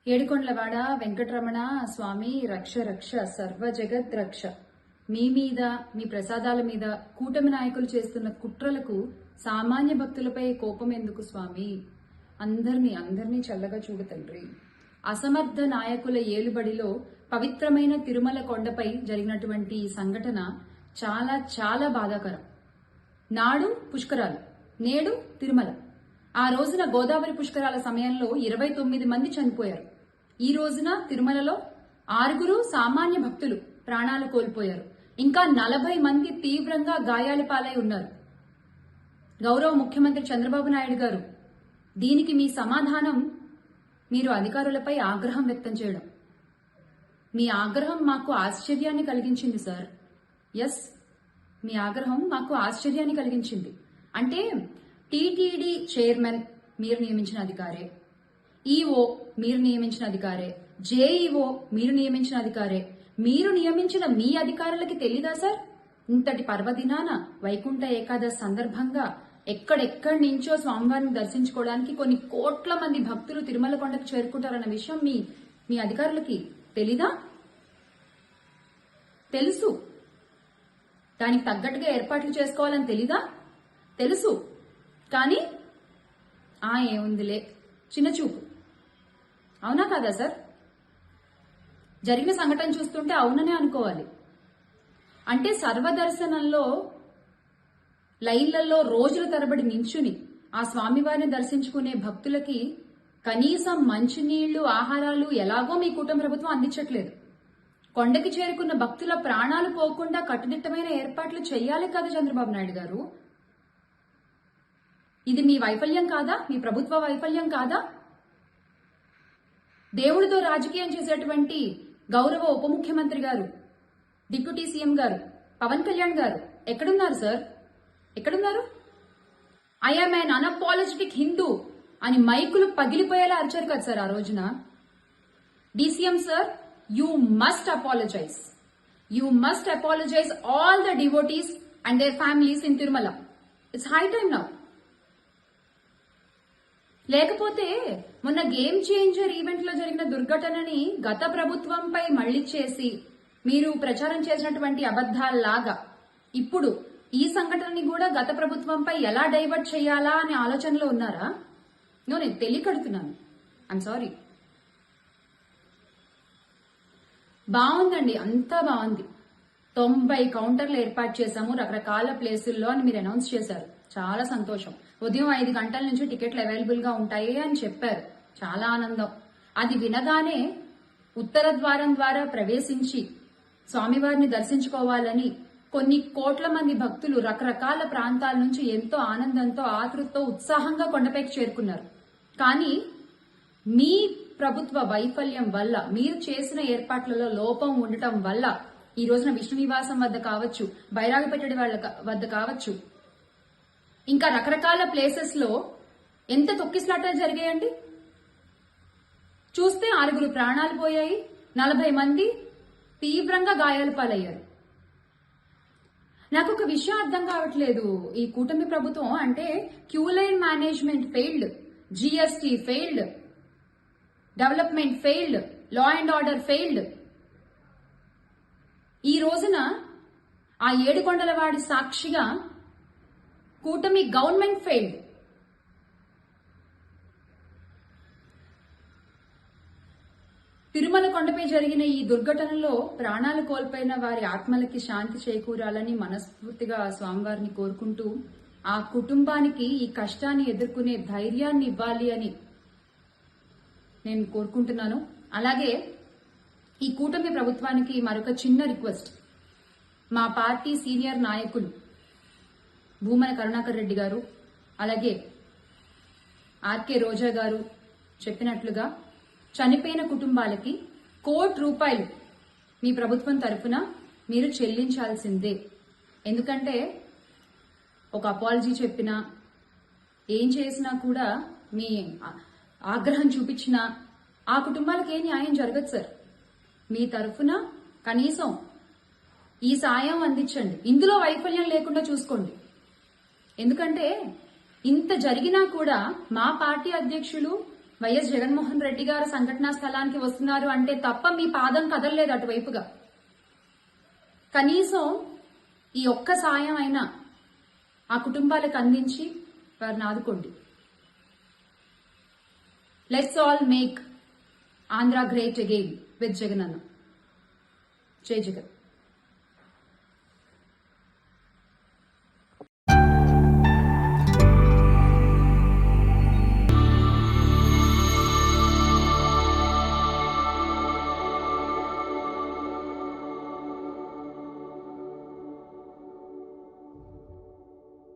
ఏడుకొండలవాడ వెంకటరమణ స్వామి రక్ష రక్ష సర్వ జగత్ రక్ష. మీ మీద మీ ప్రసాదాల మీద కూటమి నాయకులు చేస్తున్న కుట్రలకు సామాన్య భక్తులపై కోపం ఎందుకు స్వామి? అందరినీ చల్లగా చూడు తండ్రి. అసమర్థ నాయకుల ఏలుబడిలో పవిత్రమైన తిరుమల కొండపై జరిగినటువంటి ఈ సంఘటన చాలా చాలా బాధాకరం. నాడు పుష్కరాలు, నేడు తిరుమల. ఆ రోజున గోదావరి పుష్కరాల సమయంలో 29 మంది చనిపోయారు. ఈ రోజున తిరుమలలో 6 సామాన్య భక్తులు ప్రాణాలు కోల్పోయారు. ఇంకా 40 మంది తీవ్రంగా గాయాల పాలై ఉన్నారు. గౌరవ ముఖ్యమంత్రి చంద్రబాబు నాయుడు గారు, దీనికి మీ సమాధానం మీరు అధికారులపై ఆగ్రహం వ్యక్తం చేయడం. మీ ఆగ్రహం మాకు ఆశ్చర్యాన్ని కలిగించింది సార్. ఎస్, మీ ఆగ్రహం మాకు ఆశ్చర్యాన్ని కలిగించింది. అంటే టీటీడీ చైర్మన్ మీరు నియమించిన అధికారే, ఈఓ మీరు నియమించిన అధికారే, జేఈఓ మీరు నియమించిన అధికారే. మీరు నియమించిన మీ అధికారులకి తెలీదా సార్? ఇంతటి పర్వదినాన వైకుంఠ ఏకాదశి సందర్భంగా ఎక్కడెక్కడి నుంచో స్వామివారిని దర్శించుకోవడానికి కొన్ని కోట్ల మంది భక్తులు తిరుమల కొండకు చేరుకుంటారన్న విషయం మీ అధికారులకి తెలీదా? తెలుసు. దానికి తగ్గట్టుగా ఏర్పాట్లు చేసుకోవాలని తెలీదా? తెలుసు. కానీ ఏముందిలే, చిన్నచూపు. అవునా కాదా సార్? జరిగిన సంఘటన చూస్తుంటే అవుననే అనుకోవాలి. అంటే సర్వదర్శనంలో లైన్లలో రోజుల తరబడి నించుని ఆ స్వామివారిని దర్శించుకునే భక్తులకి కనీసం మంచినీళ్లు, ఆహారాలు ఎలాగో మీ కూటమి ప్రభుత్వం అందించట్లేదు. కొండకి చేరుకున్న భక్తుల ప్రాణాలు పోకుండా కట్టుదిట్టమైన ఏర్పాట్లు చేయాలి కదా చంద్రబాబు నాయుడు గారు? ఇది మీ వైఫల్యం కాదా? మీ ప్రభుత్వ వైఫల్యం కాదా? దేవుడితో రాజకీయం చేసేటువంటి గౌరవ ఉప ముఖ్యమంత్రి గారు, డిప్యూటీ సీఎం గారు పవన్ కళ్యాణ్ గారు ఎక్కడున్నారు సార్? ఎక్కడున్నారు? ఐఎమ్ అన్ అన్అపాలజెటిక్ హిందూ అని మైకులు పగిలిపోయేలా అరిచారు కదా సార్ ఆ రోజున. DCM sir, you must apologise. You must apologise all the devotees and their families in Tirumala. It's high time now. లేకపోతే మొన్న గేమ్ చేంజర్ ఈవెంట్ లో జరిగిన దుర్ఘటనని గత ప్రభుత్వంపై మళ్లీ చేసి మీరు ప్రచారం చేసినటువంటి అబద్ధాల్లాగా ఇప్పుడు ఈ సంఘటనని కూడా గత ప్రభుత్వంపై ఎలా డైవర్ట్ చేయాలా అనే ఆలోచనలో ఉన్నారా? నేను తెలియకడుతున్నాను. I'm sorry. బాగుందండి, అంతా బాగుంది. 90 కౌంటర్లు ఏర్పాటు చేశాము రకరకాల ప్లేసుల్లో అని మీరు అనౌన్స్ చేశారు. చాలా సంతోషం. ఉదయం 5 గంటల నుంచి టికెట్లు అవైలబుల్ గా ఉంటాయి అని చెప్పారు. చాలా ఆనందం. అది వినగానే ఉత్తర ద్వారం ద్వారా ప్రవేశించి స్వామివారిని దర్శించుకోవాలని కొన్ని కోట్ల మంది భక్తులు రకరకాల ప్రాంతాల నుంచి ఎంతో ఆనందంతో, ఆతృతతో, ఉత్సాహంగా కొండపైకి చేరుకున్నారు. కానీ మీ ప్రభుత్వ వైఫల్యం వల్ల, మీరు చేసిన ఏర్పాట్లలో లోపం ఉండటం వల్ల ఈ రోజున విష్ణు నివాసం వద్ద కావచ్చు, బైరాగపెట్టడి వాళ్ళ వద్ద కావచ్చు, ఇంకా రకరకాల ప్లేసెస్ లో ఎంత తొక్కిసలాటలు జరిగాయండి. చూస్తే 6 ప్రాణాలు పోయాయి, 40 మంది తీవ్రంగా గాయాల పాలయ్యారు. నాకు ఒక విషయం అర్థం కావట్లేదు. ఈ కూటమి ప్రభుత్వం అంటే queue line management failed, GST failed, development failed, law and order failed. ఈ రోజున ఆ ఏడుకొండలవాడి సాక్షిగా కూటమి గవర్నమెంట్ ఫెయిల్డ్. తిరుమల కొండపై జరిగిన ఈ దుర్ఘటనలో ప్రాణాలు కోల్పోయిన వారి ఆత్మలకి శాంతి చేకూరాలని మనస్ఫూర్తిగా స్వామివారిని కోరుకుంటూ, ఆ కుటుంబానికి ఈ కష్టాన్ని ఎదుర్కొనే ధైర్యాన్ని ఇవ్వాలి అని నేను కోరుకుంటున్నాను. అలాగే ఈ కూటమి ప్రభుత్వానికి మరొక చిన్న రిక్వెస్ట్. మా పార్టీ సీనియర్ నాయకులు భూమన కరుణాకర్ రెడ్డి గారు, అలాగే ఆర్కే రోజా గారు చెప్పినట్లుగా చనిపోయిన కుటుంబాలకి ₹1 కోటి మీ ప్రభుత్వం తరఫున మీరు చెల్లించాల్సిందే. ఎందుకంటే ఒక అపాలజీ చెప్పినా, ఏం చేసినా కూడా, మీ ఆగ్రహం చూపించినా ఆ కుటుంబాలకు ఏ న్యాయం జరగదు సార్. మీ తరఫున కనీసం ఈ సాయం అందించండి. ఇందులో వైఫల్యం లేకుండా చూసుకోండి. ఎందుకంటే ఇంత జరిగినా కూడా మా పార్టీ అధ్యక్షులు వైఎస్ జగన్మోహన్ రెడ్డి గారు సంఘటనా స్థలానికి వస్తున్నారు అంటే తప్ప మీ పాదం కదలలేదు అటువైపుగా. కనీసం ఈ ఒక్క సాయం అయినా ఆ కుటుంబాలకు అందించి వారిని ఆదుకోండి. Let's all make Andhra great again with Jagan అన్న. జై జగన్.